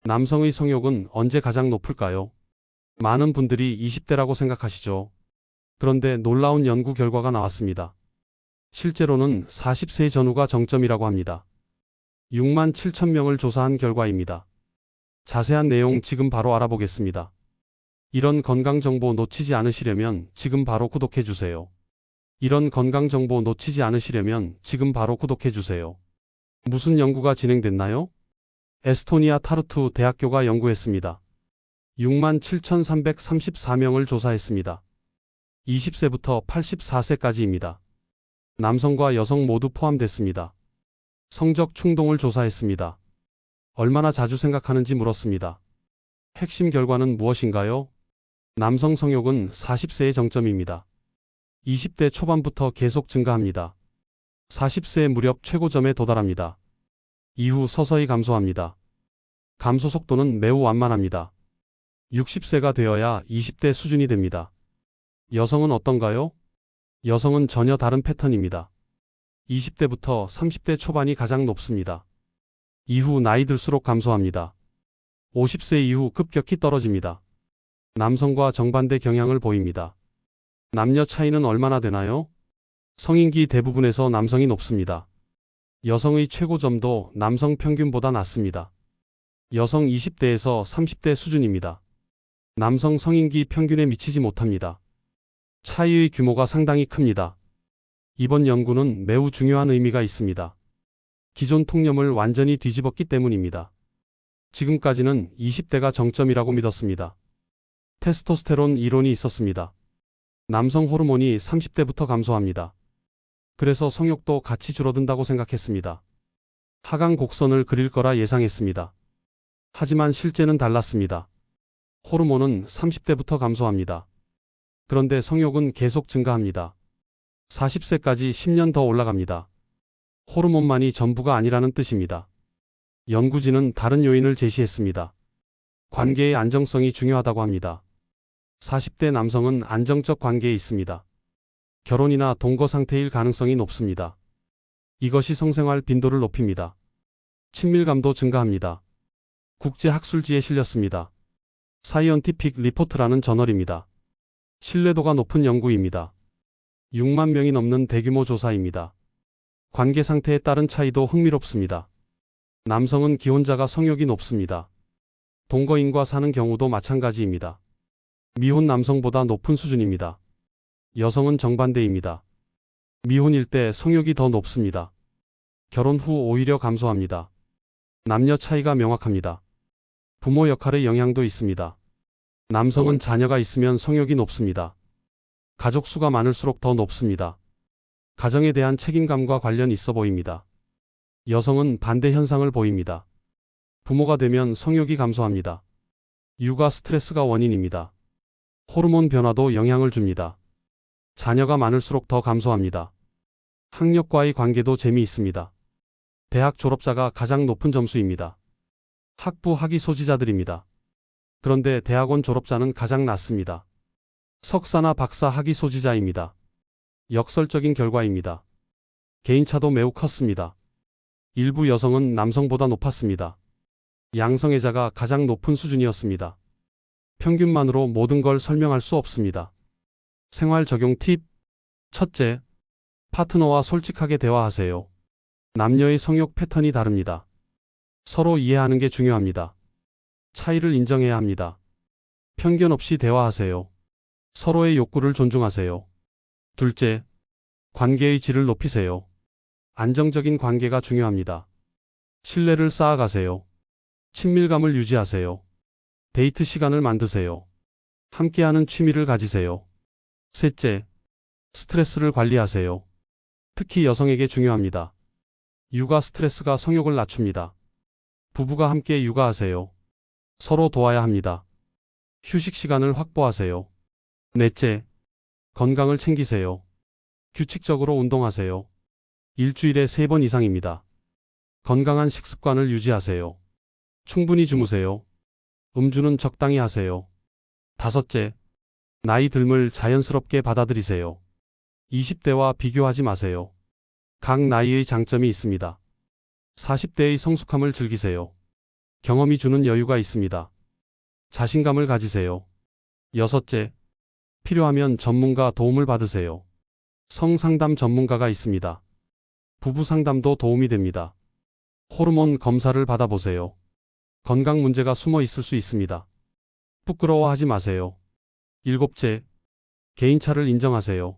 남성의 성욕은 언제 가장 높을까요? 많은 분들이 20대라고 생각하시죠. 그런데 놀라운 연구 결과가 나왔습니다. 실제로는 40세 전후가 정점이라고 합니다. 6만 7천 명을 조사한 결과입니다. 자세한 내용 지금 바로 알아보겠습니다. 이런 건강 정보 놓치지 않으시려면 지금 바로 구독해 주세요. 이런 건강 정보 놓치지 않으시려면 지금 바로 구독해 주세요. 무슨 연구가 진행됐나요? 에스토니아 타르투 대학교가 연구했습니다. 6만 7,334명을 조사했습니다. 20세부터 84세까지입니다. 남성과 여성 모두 포함됐습니다. 성적 충동을 조사했습니다. 얼마나 자주 생각하는지 물었습니다. 핵심 결과는 무엇인가요? 남성 성욕은 40세의 정점입니다. 20대 초반부터 계속 증가합니다. 40세 무렵 최고점에 도달합니다. 이후 서서히 감소합니다. 감소 속도는 매우 완만합니다. 60세가 되어야 20대 수준이 됩니다. 여성은 어떤가요? 여성은 전혀 다른 패턴입니다. 20대부터 30대 초반이 가장 높습니다. 이후 나이 들수록 감소합니다. 50세 이후 급격히 떨어집니다. 남성과 정반대 경향을 보입니다. 남녀 차이는 얼마나 되나요? 성인기 대부분에서 남성이 높습니다. 여성의 최고점도 남성 평균보다 낮습니다. 여성 20대에서 30대 수준입니다. 남성 성인기 평균에 미치지 못합니다. 차이의 규모가 상당히 큽니다. 이번 연구는 매우 중요한 의미가 있습니다. 기존 통념을 완전히 뒤집었기 때문입니다. 지금까지는 20대가 정점이라고 믿었습니다. 테스토스테론 이론이 있었습니다. 남성 호르몬이 30대부터 감소합니다. 그래서 성욕도 같이 줄어든다고 생각했습니다. 하강 곡선을 그릴 거라 예상했습니다. 하지만 실제는 달랐습니다. 호르몬은 30대부터 감소합니다. 그런데 성욕은 계속 증가합니다. 40세까지 10년 더 올라갑니다. 호르몬만이 전부가 아니라는 뜻입니다. 연구진은 다른 요인을 제시했습니다. 관계의 안정성이 중요하다고 합니다. 40대 남성은 안정적 관계에 있습니다. 결혼이나 동거 상태일 가능성이 높습니다. 이것이 성생활 빈도를 높입니다. 친밀감도 증가합니다. 국제학술지에 실렸습니다. 사이언티픽 리포트라는 저널입니다. 신뢰도가 높은 연구입니다. 6만 명이 넘는 대규모 조사입니다. 관계 상태에 따른 차이도 흥미롭습니다. 남성은 기혼자가 성욕이 높습니다. 동거인과 사는 경우도 마찬가지입니다. 미혼 남성보다 높은 수준입니다. 여성은 정반대입니다. 미혼일 때 성욕이 더 높습니다. 결혼 후 오히려 감소합니다. 남녀 차이가 명확합니다. 부모 역할의 영향도 있습니다. 남성은 자녀가 있으면 성욕이 높습니다. 가족 수가 많을수록 더 높습니다. 가정에 대한 책임감과 관련 있어 보입니다. 여성은 반대 현상을 보입니다. 부모가 되면 성욕이 감소합니다. 육아 스트레스가 원인입니다. 호르몬 변화도 영향을 줍니다. 자녀가 많을수록 더 감소합니다. 학력과의 관계도 재미있습니다. 대학 졸업자가 가장 높은 점수입니다. 학부 학위 소지자들입니다. 그런데 대학원 졸업자는 가장 낮습니다. 석사나 박사 학위 소지자입니다. 역설적인 결과입니다. 개인차도 매우 컸습니다. 일부 여성은 남성보다 높았습니다. 양성애자가 가장 높은 수준이었습니다. 평균만으로 모든 걸 설명할 수 없습니다. 생활 적용 팁. 첫째, 파트너와 솔직하게 대화하세요. 남녀의 성욕 패턴이 다릅니다. 서로 이해하는 게 중요합니다. 차이를 인정해야 합니다. 편견 없이 대화하세요. 서로의 욕구를 존중하세요. 둘째, 관계의 질을 높이세요. 안정적인 관계가 중요합니다. 신뢰를 쌓아가세요. 친밀감을 유지하세요. 데이트 시간을 만드세요. 함께하는 취미를 가지세요. 셋째, 스트레스를 관리하세요. 특히 여성에게 중요합니다. 육아 스트레스가 성욕을 낮춥니다. 부부가 함께 육아하세요. 서로 도와야 합니다. 휴식 시간을 확보하세요. 넷째, 건강을 챙기세요. 규칙적으로 운동하세요. 일주일에 3번 이상입니다. 건강한 식습관을 유지하세요. 충분히 주무세요. 음주는 적당히 하세요. 다섯째, 나이 듦을 자연스럽게 받아들이세요. 20대와 비교하지 마세요. 각 나이의 장점이 있습니다. 40대의 성숙함을 즐기세요. 경험이 주는 여유가 있습니다. 자신감을 가지세요. 여섯째, 필요하면 전문가 도움을 받으세요. 성상담 전문가가 있습니다. 부부 상담도 도움이 됩니다. 호르몬 검사를 받아보세요. 건강 문제가 숨어 있을 수 있습니다. 부끄러워하지 마세요. 일곱째, 개인차를 인정하세요.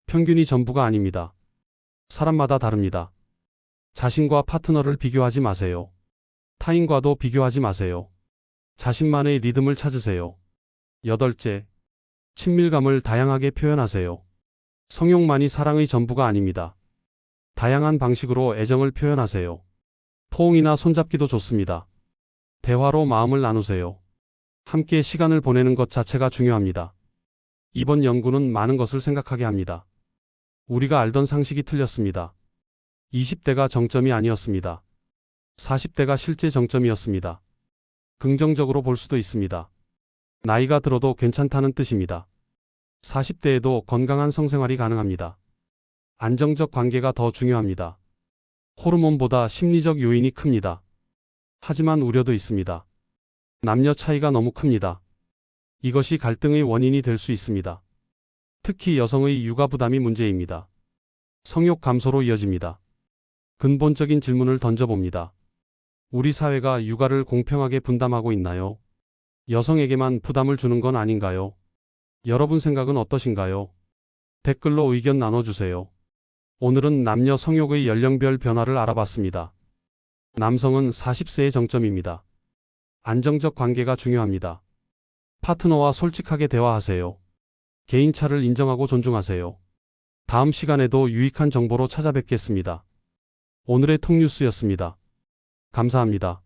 평균이 전부가 아닙니다. 사람마다 다릅니다. 자신과 파트너를 비교하지 마세요. 타인과도 비교하지 마세요. 자신만의 리듬을 찾으세요. 여덟째, 친밀감을 다양하게 표현하세요. 성욕만이 사랑의 전부가 아닙니다. 다양한 방식으로 애정을 표현하세요. 포옹이나 손잡기도 좋습니다. 대화로 마음을 나누세요. 함께 시간을 보내는 것 자체가 중요합니다. 이번 연구는 많은 것을 생각하게 합니다. 우리가 알던 상식이 틀렸습니다. 20대가 정점이 아니었습니다. 40대가 실제 정점이었습니다. 긍정적으로 볼 수도 있습니다. 나이가 들어도 괜찮다는 뜻입니다. 40대에도 건강한 성생활이 가능합니다. 안정적 관계가 더 중요합니다. 호르몬보다 심리적 요인이 큽니다. 하지만 우려도 있습니다. 남녀 차이가 너무 큽니다. 이것이 갈등의 원인이 될 수 있습니다. 특히 여성의 육아 부담이 문제입니다. 성욕 감소로 이어집니다. 근본적인 질문을 던져봅니다. 우리 사회가 육아를 공평하게 분담하고 있나요? 여성에게만 부담을 주는 건 아닌가요? 여러분 생각은 어떠신가요? 댓글로 의견 나눠주세요. 오늘은 남녀 성욕의 연령별 변화를 알아봤습니다. 남성은 40세의 정점입니다. 안정적 관계가 중요합니다. 파트너와 솔직하게 대화하세요. 개인차를 인정하고 존중하세요. 다음 시간에도 유익한 정보로 찾아뵙겠습니다. 오늘의 톡뉴스였습니다. 감사합니다.